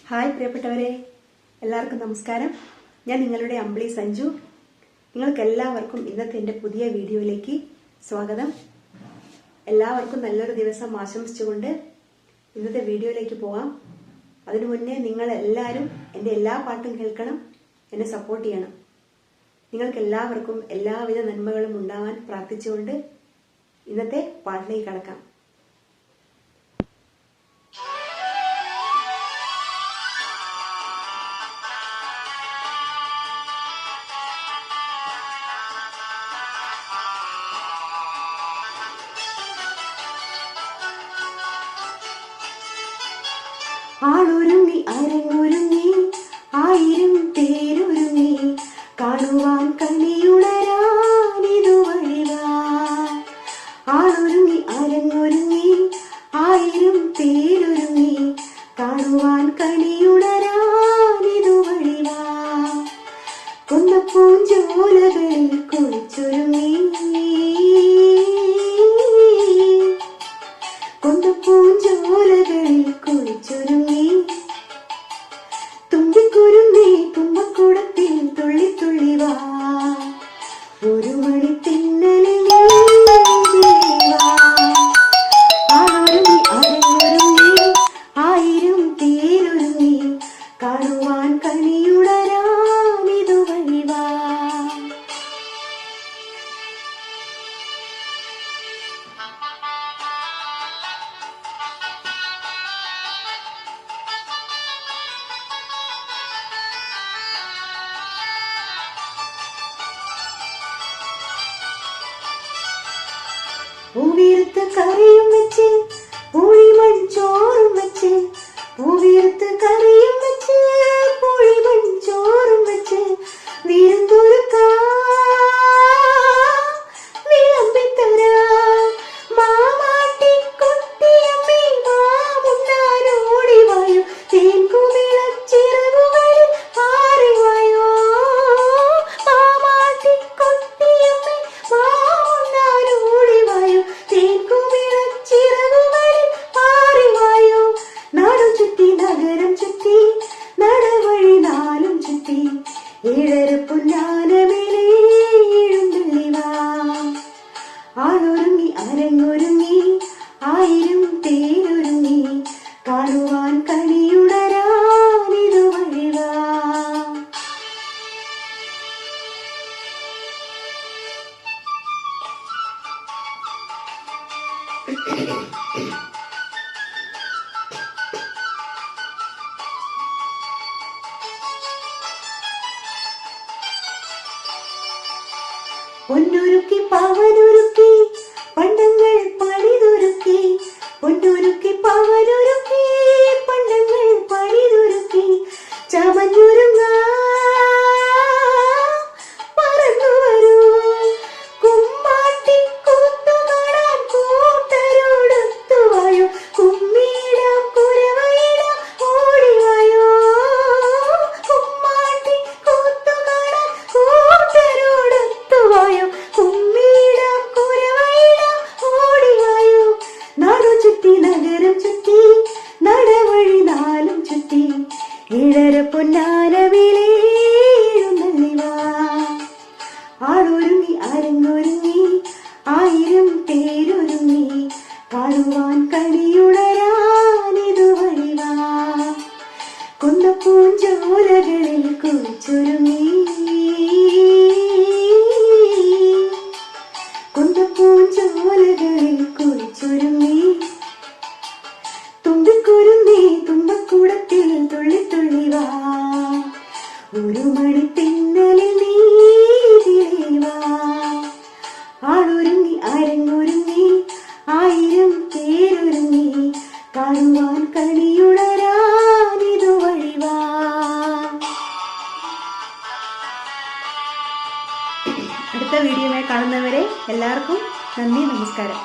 Hi പ്രിയപ്പെട്ടവരെ, എല്ലാവർക്കും നമസ്കാരം. ഞാൻ നിങ്ങളുടെ അമ്പിളി സഞ്ജു. നിങ്ങൾക്ക് എല്ലാവർക്കും ഇന്നത്തെ എൻ്റെ പുതിയ വീഡിയോയിലേക്ക് സ്വാഗതം. എല്ലാവർക്കും നല്ലൊരു ദിവസം ആശംസിച്ചുകൊണ്ട് ഇന്നത്തെ വീഡിയോയിലേക്ക് പോകാം. അതിനു മുന്നേ നിങ്ങൾ എല്ലാവരും എൻ്റെ എല്ലാ പാട്ടും കേൾക്കണം, എന്നെ സപ്പോർട്ട് ചെയ്യണം. നിങ്ങൾക്ക് എല്ലാവർക്കും എല്ലാവിധ നന്മകളും ഉണ്ടാവാൻ പ്രാർത്ഥിച്ചുകൊണ്ട് ഇന്നത്തെ പാട്ടിലേക്ക് കടക്കാം. ആളൊരുങ്ങി അരങ്ങൊരുങ്ങി ആയിരം പേരൊരുങ്ങി കാണുവാൻ കണിയുണരാനിതു വഴിവാ. ആളൊരുങ്ങി അരങ്ങൊരുങ്ങി ആയിരം പേരൊരുങ്ങി കാണുവാൻ കണിയുണരാനിതു വഴിവാ. കൊന്നപ്പൂഞ്ചോലകളിൽ കുളിച്ചൊരുങ്ങി കൊന്നപ്പൂഞ്ചോലകളിൽ കുളിച്ചൊരുങ്ങി തുമ്പിക്കുരുന്നേ തുമ്പക്കുടത്തിൽ തുള്ളി തുള്ളി വാ. ഒരു മണി തിന്നലിൽ ആളൊരുങ്ങി അരങ്ങൊരുങ്ങി ആയിരം പേരൊരുങ്ങി കാണുവാൻ കണിയുണരാനിതു വഴിവാ. പൂവീർത്ത് കറിയും വെച്ച് പുളിമൺ ചോറും വെച്ച് പൂവീർത്ത് കറിയും വെച്ച് പുളിമൺ ചോറും വെച്ച് വിളമ്പിത്തരാ. മാമാട്ടി കൊട്ടിയമ്മേ മാമുണ്ണാനോടി വായോ, തേൻകുമിളച്ചിറകുകളിൽ പാറിവായോ. മാമാട്ടി കൊട്ടിയമ്മേ മാമുണ്ണാനോടി വായോ, തേൻകുമിളച്ചിറകുകളിൽ പാറിവായോ. നാടും ചുറ്റി നഗരം ചുറ്റി നടവഴി നാലും ചുറ്റി ഏഴര പൊന്നാനമേലെ എഴുന്നള്ളിവാ. ആളൊരുങ്ങി അരങ്ങൊരുങ്ങി ആയിരം പേരൊരുങ്ങി കാണുവാൻ കണിയുണരാനിതു വഴിവാ. പൊന്നൊരുക്കി പവനൊരുക്കി പണ്ടങ്ങൾ പണിതൊരുക്കി, പൊന്നൊരുക്കി പവനൊരുക്കി പണ്ടങ്ങൾ പണിതൊരുക്കി ചമഞ്ഞൊരുങ്ങാ പറന്നു വരൂ. കുമ്മാട്ടി കൂത്തുകാണാൻ കൂട്ടരോടൊത്തുവായോ, കുമ്മിയിടാം കുരവയിടാം ഓടിവായോ. കുമ്മാട്ടി കൂത്തുകാണാൻ കൂട്ടരോടൊത്തുവായോ, കുമ്മിയിടാം കുരവയിടാം ഓടിവായോ. നാടു ചുറ്റി നഗരം ചുറ്റി നടവഴി നാലും ചുറ്റി ഏഴര പൊന്നാനമേലെ എഴുന്നള്ളിവാ. ആളൊരുങ്ങി അരങ്ങൊരുങ്ങി ആയിരം പേരൊരുങ്ങി കാണുവാൻ കണിയുണരാനിതു വഴിവാ. കൊന്നപ്പൂഞ്ചോലകളിൽ കുളിച്ചൊരുങ്ങി കൊന്നപ്പൂഞ്ചോലകളിൽ കുളിച്ചൊരുങ്ങി തുമ്പിക്കുരുന്നേ തുമ്പക്കുടത്തിൽ തുള്ളി തുള്ളി വാ. ഒരു മണി തിന്നലിൽ നീതിലേവാ. ആളൊരുങ്ങി അരങ്ങൊരുങ്ങി ആയിരം പേരൊരുങ്ങി കാണുവാൻ കണിയുണരാനിതു വഴിവാ. അടുത്ത വീഡിയോയുമായി കാണുന്നവരെ എല്ലാവർക്കും നന്ദി, നമസ്കാരം.